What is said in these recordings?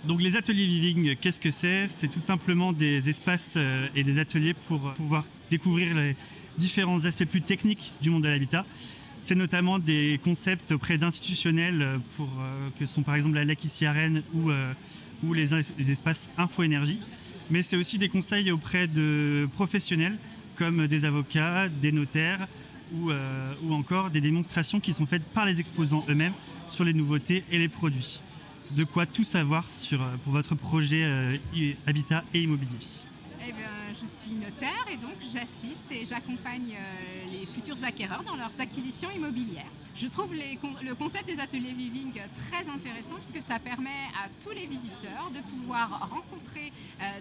Donc les ateliers Viving, qu'est-ce que c'est? C'est tout simplement des espaces et des ateliers pour pouvoir découvrir les différents aspects plus techniques du monde de l'habitat. C'est notamment des concepts auprès d'institutionnels que sont par exemple la LEC ici à Rennes ou les espaces info-énergie. Mais c'est aussi des conseils auprès de professionnels comme des avocats, des notaires ou encore des démonstrations qui sont faites par les exposants eux-mêmes sur les nouveautés et les produits. De quoi tout savoir pour votre projet habitat et immobilier. Eh bien, je suis notaire et donc j'assiste et j'accompagne les futurs acquéreurs dans leurs acquisitions immobilières. Je trouve le concept des ateliers Viving très intéressant puisque ça permet à tous les visiteurs de pouvoir rencontrer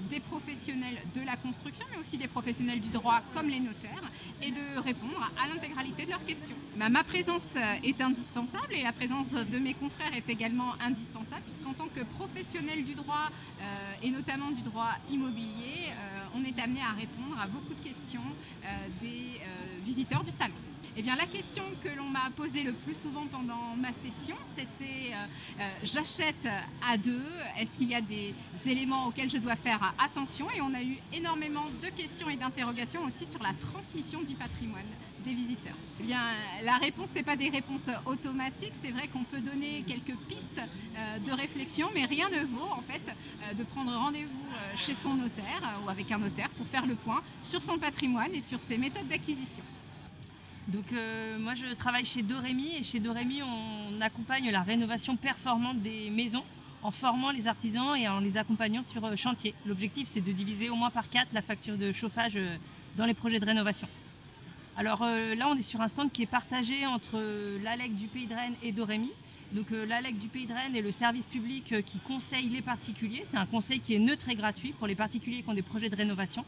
des professionnels de la construction mais aussi des professionnels du droit comme les notaires et de répondre à l'intégralité de leurs questions. Ma présence est indispensable et la présence de mes confrères est également indispensable puisqu'en tant que professionnel du droit et notamment du droit immobilier, on est amené à répondre à beaucoup de questions des visiteurs du salon. Eh bien, la question que l'on m'a posée le plus souvent pendant ma session, c'était j'achète à deux, est-ce qu'il y a des éléments auxquels je dois faire attention? Et on a eu énormément de questions et d'interrogations aussi sur la transmission du patrimoine des visiteurs. Eh bien, la réponse, ce n'est pas des réponses automatiques, c'est vrai qu'on peut donner quelques pistes de réflexion, mais rien ne vaut en fait de prendre rendez-vous chez son notaire ou avec un notaire pour faire le point sur son patrimoine et sur ses méthodes d'acquisition. Donc moi je travaille chez Dorémy et chez Dorémy on accompagne la rénovation performante des maisons en formant les artisans et en les accompagnant sur chantier. L'objectif c'est de diviser au moins par 4 la facture de chauffage dans les projets de rénovation. Alors là on est sur un stand qui est partagé entre l'ALEC du Pays de Rennes et Dorémy. Donc l'ALEC du Pays de Rennes est le service public qui conseille les particuliers. C'est un conseil qui est neutre et gratuit pour les particuliers qui ont des projets de rénovation.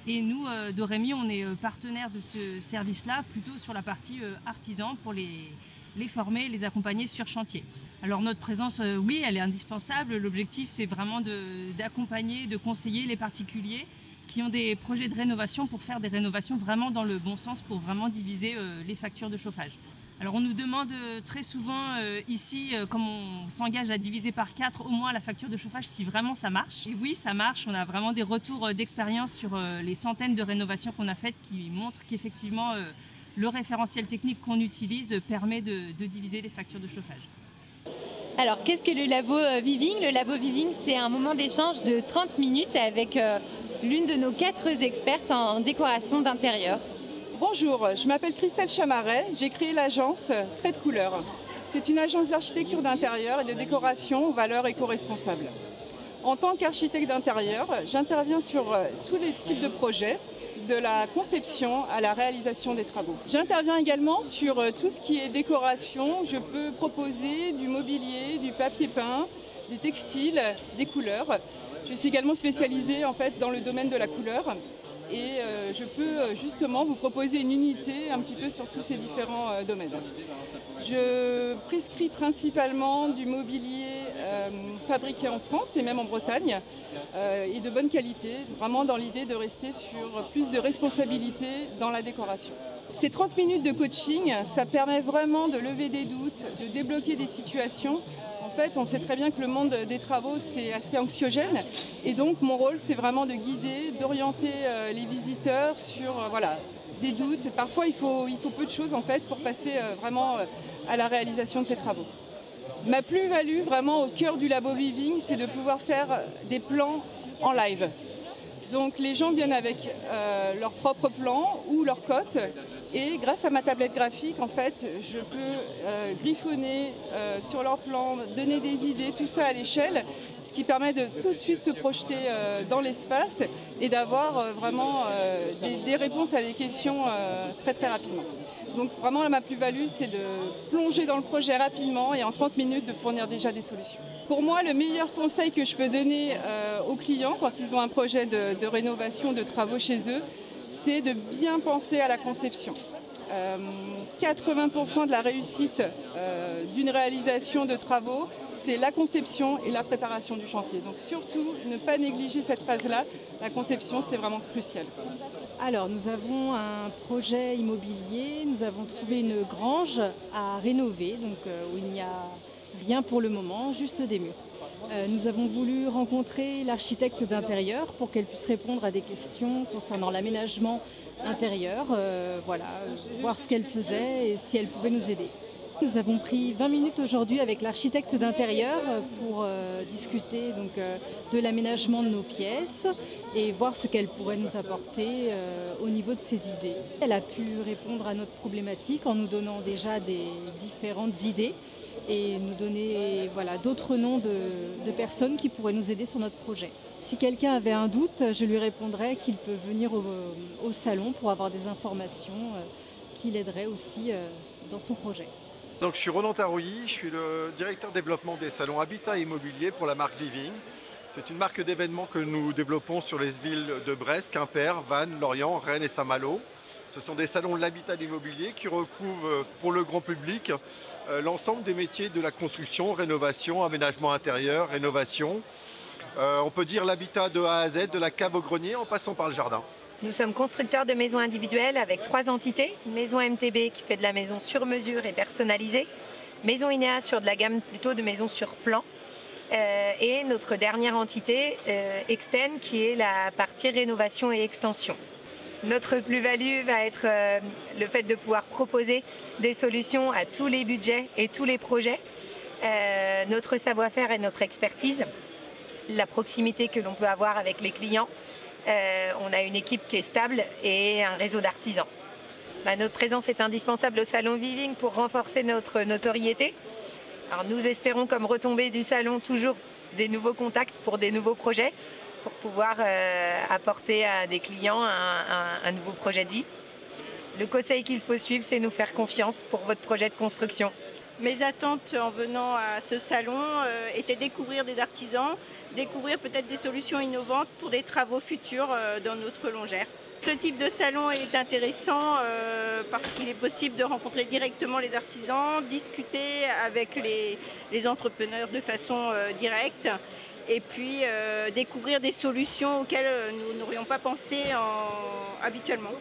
Et nous, Dorémy, on est partenaire de ce service-là, plutôt sur la partie artisan pour les former, les accompagner sur chantier. Alors notre présence, oui, elle est indispensable. L'objectif, c'est vraiment d'accompagner, de conseiller les particuliers qui ont des projets de rénovation pour faire des rénovations vraiment dans le bon sens, pour vraiment diviser les factures de chauffage. Alors on nous demande très souvent ici, comme on s'engage à diviser par 4 au moins la facture de chauffage, si vraiment ça marche. Et oui, ça marche, on a vraiment des retours d'expérience sur les centaines de rénovations qu'on a faites qui montrent qu'effectivement le référentiel technique qu'on utilise permet de diviser les factures de chauffage. Alors qu'est-ce que le labo Viving? Le labo Viving, c'est un moment d'échange de 30 minutes avec l'une de nos 4 expertes en décoration d'intérieur. Bonjour, je m'appelle Christelle Chamaret, j'ai créé l'agence Trait de Couleur. C'est une agence d'architecture d'intérieur et de décoration aux valeurs éco-responsables. En tant qu'architecte d'intérieur, j'interviens sur tous les types de projets, de la conception à la réalisation des travaux. J'interviens également sur tout ce qui est décoration. Je peux proposer du mobilier, du papier peint, des textiles, des couleurs. Je suis également spécialisée en fait, dans le domaine de la couleur. Et je peux justement vous proposer une unité un petit peu sur tous ces différents domaines. Je prescris principalement du mobilier fabriqué en France et même en Bretagne et de bonne qualité, vraiment dans l'idée de rester sur plus de responsabilité dans la décoration. Ces 30 minutes de coaching, ça permet vraiment de lever des doutes, de débloquer des situations. En fait, on sait très bien que le monde des travaux, c'est assez anxiogène. Et donc, mon rôle, c'est vraiment de guider, d'orienter les visiteurs sur des doutes. Parfois, il faut peu de choses, en fait, pour passer vraiment à la réalisation de ces travaux. Ma plus-value, vraiment, au cœur du Labo Viving, c'est de pouvoir faire des plans en live. Donc, les gens viennent avec leurs propres plans ou leurs cotes. Et grâce à ma tablette graphique, en fait, je peux griffonner sur leur plan, donner des idées, tout ça à l'échelle, ce qui permet de tout de suite se projeter dans l'espace et d'avoir vraiment des réponses à des questions très très rapidement. Donc vraiment, ma plus-value, c'est de plonger dans le projet rapidement et en 30 minutes de fournir déjà des solutions. Pour moi, le meilleur conseil que je peux donner aux clients quand ils ont un projet de rénovation, de travaux chez eux, c'est de bien penser à la conception. 80% de la réussite d'une réalisation de travaux, c'est la conception et la préparation du chantier. Donc surtout, ne pas négliger cette phase-là. La conception, c'est vraiment crucial. Alors, nous avons un projet immobilier, nous avons trouvé une grange à rénover, donc où il n'y a rien pour le moment, juste des murs. Nous avons voulu rencontrer l'architecte d'intérieur pour qu'elle puisse répondre à des questions concernant l'aménagement intérieur, voir ce qu'elle faisait et si elle pouvait nous aider. Nous avons pris 20 minutes aujourd'hui avec l'architecte d'intérieur pour discuter de l'aménagement de nos pièces et voir ce qu'elle pourrait nous apporter au niveau de ses idées. Elle a pu répondre à notre problématique en nous donnant déjà des différentes idées et nous donner d'autres noms de personnes qui pourraient nous aider sur notre projet. Si quelqu'un avait un doute, je lui répondrais qu'il peut venir au salon pour avoir des informations qui l'aideraient aussi dans son projet. Donc, je suis Ronan Tarouilly, je suis le directeur développement des salons Habitat Immobilier pour la marque Viving. C'est une marque d'événements que nous développons sur les villes de Brest, Quimper, Vannes, Lorient, Rennes et Saint-Malo. Ce sont des salons de l'habitat immobilier qui recouvrent pour le grand public l'ensemble des métiers de la construction, rénovation, aménagement intérieur, rénovation. On peut dire l'habitat de A à Z, de la cave au grenier en passant par le jardin. Nous sommes constructeurs de maisons individuelles avec 3 entités. Maison MTB qui fait de la maison sur mesure et personnalisée. Maison INEA sur de la gamme plutôt de maisons sur plan. Et notre dernière entité, Extend, qui est la partie rénovation et extension. Notre plus-value va être le fait de pouvoir proposer des solutions à tous les budgets et tous les projets. Notre savoir-faire et notre expertise, la proximité que l'on peut avoir avec les clients. On a une équipe qui est stable et un réseau d'artisans. Notre présence est indispensable au salon Viving pour renforcer notre notoriété. Alors nous espérons comme retombée du salon toujours des nouveaux contacts pour des nouveaux projets pour pouvoir apporter à des clients un nouveau projet de vie. Le conseil qu'il faut suivre, c'est nous faire confiance pour votre projet de construction. Mes attentes en venant à ce salon étaient découvrir des artisans, découvrir peut-être des solutions innovantes pour des travaux futurs dans notre longère. Ce type de salon est intéressant parce qu'il est possible de rencontrer directement les artisans, discuter avec les entrepreneurs de façon directe et puis découvrir des solutions auxquelles nous n'aurions pas pensé habituellement.